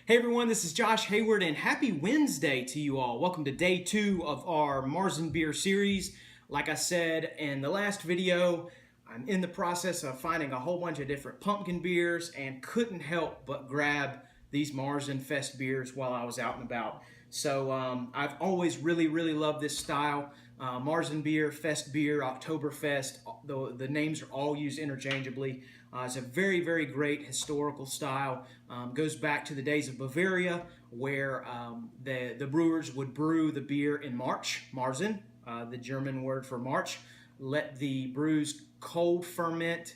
Hey everyone, this is Josh Hayward and happy Wednesday to you all. Welcome to day 2 of our Marzenbiers series. Like I said in the last video, I'm in the process of finding a whole bunch of different pumpkin beers and couldn't help but grab these Marzen Festbiers while I was out and about. So I've always really loved this style. Marzenbier, Festbier, Oktoberfest, the names are all used interchangeably. It's a very great historical style. Goes back to the days of Bavaria, where the brewers would brew the beer in March, Marzen, the German word for March. Let the brews cold ferment,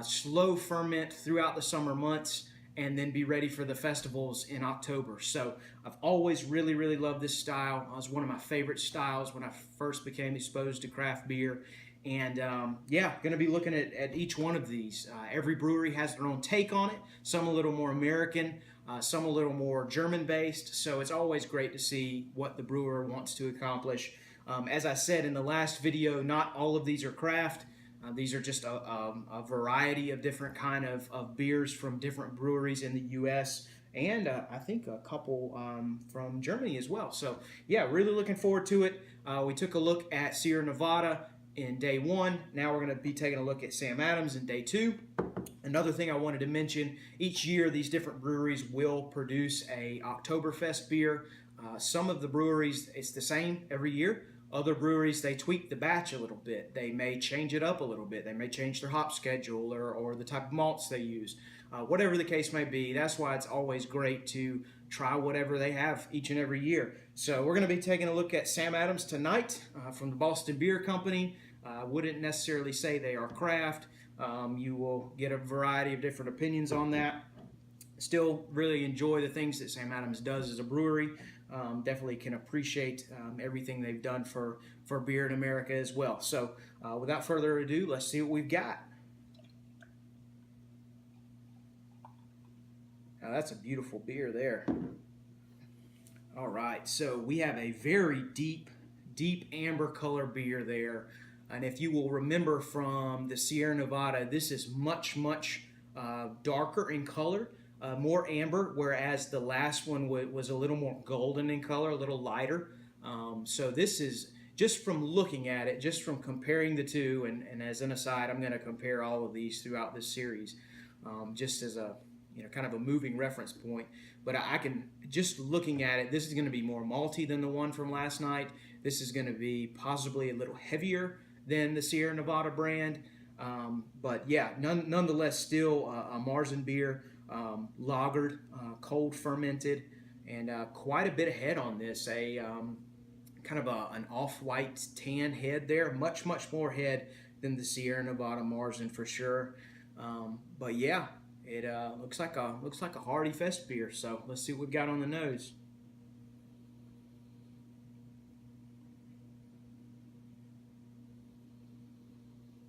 slow ferment throughout the summer months, and then be ready for the festivals in October. So I've always really loved this style. It was one of my favorite styles when I first became exposed to craft beer. And yeah, going to be looking at each one of these. Every brewery has their own take on it. Some a little more American, some a little more German-based. So it's always great to see what the brewer wants to accomplish. As I said in the last video, not all of these are craft. These are just a variety of different kind of beers from different breweries in the U.S. and I think a couple from Germany as well. So yeah, really looking forward to it. We took a look at Sierra Nevada in day 1. Now we're going to be taking a look at Sam Adams in day 2. Another thing I wanted to mention, each year these different breweries will produce a Oktoberfest beer. Some of the breweries, it's the same every year. Other breweries, they tweak the batch a little bit. They may change it up a little bit. They may change their hop schedule or the type of malts they use. Whatever the case may be, that's why it's always great to try whatever they have each and every year. So we're going to be taking a look at Sam Adams tonight from the Boston Beer Company. I wouldn't necessarily say they are craft. You will get a variety of different opinions on that. Still really enjoy the things that Sam Adams does as a brewery. Definitely can appreciate everything they've done for beer in America as well. So without further ado, let's see what we've got. Now that's a beautiful beer there. All right, so we have a very deep amber color beer there. And if you will remember from the Sierra Nevada, this is much darker in color. More amber, whereas the last one was a little more golden in color, a little lighter. So this is, just from looking at it, just from comparing the two, and as an aside, I'm going to compare all of these throughout this series, just as a kind of a moving reference point. But I can, just looking at it, this is going to be more malty than the one from last night. This is going to be possibly a little heavier than the Sierra Nevada brand. But yeah, nonetheless, still a Marzenbier. Lagered, cold fermented, and quite a bit of head on this. A kind of an off-white tan head there. Much more head than the Sierra Nevada Marzen for sure. But yeah, it looks like a hearty fest beer. So let's see what we've got on the nose.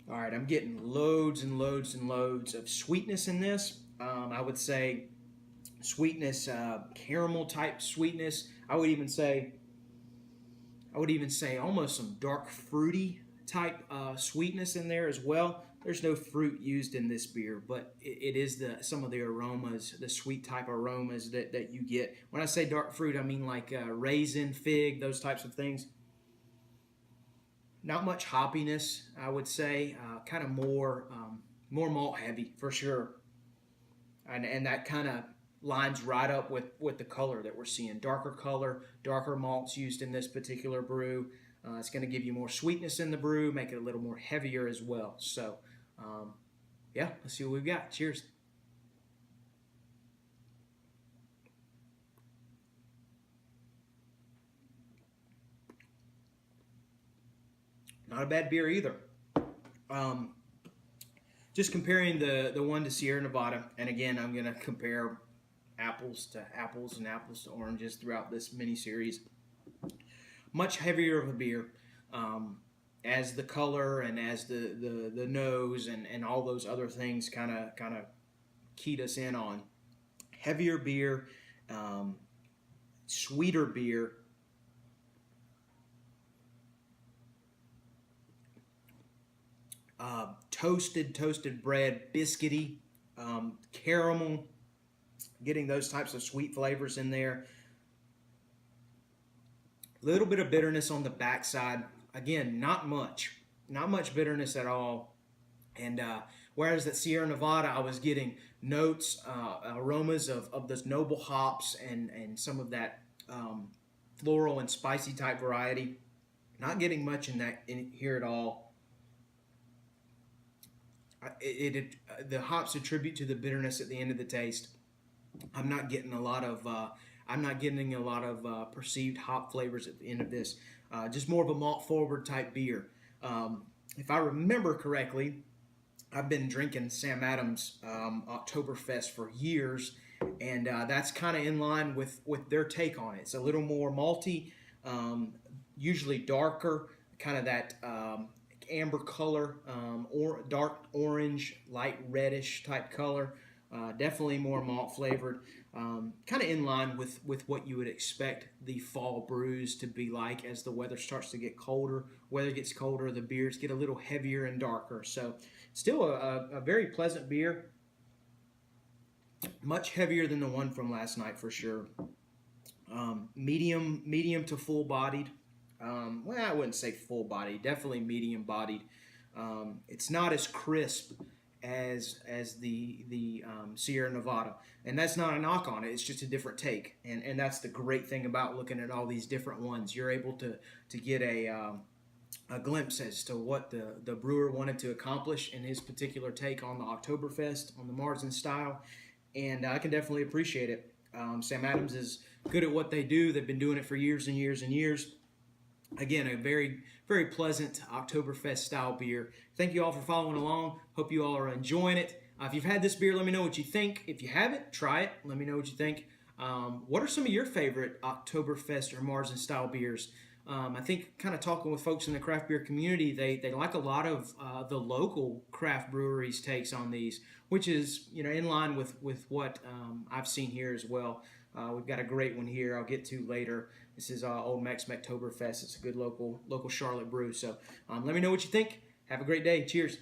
All right, I'm getting loads and loads of sweetness in this. I would say sweetness, caramel type sweetness. I would even say almost some dark fruity type sweetness in there as well. There's no fruit used in this beer, but it is some of the aromas, the sweet type aromas that you get. When I say dark fruit, I mean like raisin, fig, those types of things. Not much hoppiness, I would say. Kind of more malt heavy for sure. And that kind of lines right up with the color that we're seeing. Darker color, darker malts used in this particular brew. It's going to give you more sweetness in the brew, make it a little more heavier as well. So, yeah, let's see what we've got. Cheers. Not a bad beer either. Just comparing the one to Sierra Nevada, and again, I'm going to compare apples to apples and apples to oranges throughout this mini-series. Much heavier of a beer, as the color and as the nose and all those other things kind of keyed us in on. Heavier beer, sweeter beer. Toasted bread, biscuity, caramel, Getting those types of sweet flavors in there. A little bit of bitterness on the backside. Again, not much bitterness at all. And whereas that Sierra Nevada, I was getting notes, aromas of those noble hops and some of that floral and spicy type variety. Not getting much in here at all. The hops attribute to the bitterness at the end of the taste. I'm not getting a lot of perceived hop flavors at the end of this. Just more of a malt forward type beer. If I remember correctly, I've been drinking Sam Adams Oktoberfest for years, and that's kind of in line with their take on it. It's a little more malty, usually darker, kind of that amber color, or dark orange, light reddish type color. Definitely more malt flavored, kind of in line with what you would expect the fall brews to be like as the weather starts to get colder. Weather gets colder, the beers get a little heavier and darker. So still a very pleasant beer. Much heavier than the one from last night for sure. Medium to full bodied. Well, I wouldn't say full bodied, definitely medium bodied. It's not as crisp as the Sierra Nevada, and that's not a knock on it. It's just a different take, and that's the great thing about looking at all these different ones. You're able to get a glimpse as to what the brewer wanted to accomplish in his particular take on the Oktoberfest, on the Marzen style, and I can definitely appreciate it. Sam Adams is good at what they do. They've been doing it for years and years and years. Again, a very, very pleasant Oktoberfest style beer. Thank you all for following along. Hope you all are enjoying it. If you've had this beer, let me know what you think. If you haven't, try it. Let me know what you think. What are some of your favorite Oktoberfest or Marzen style beers? I think kind of talking with folks in the craft beer community, they like a lot of the local craft breweries' takes on these, which is in line with what I've seen here as well. We've got a great one here I'll get to later. This is Old Mex Oktoberfest. It's a good local Charlotte brew. So let me know what you think. Have a great day. Cheers.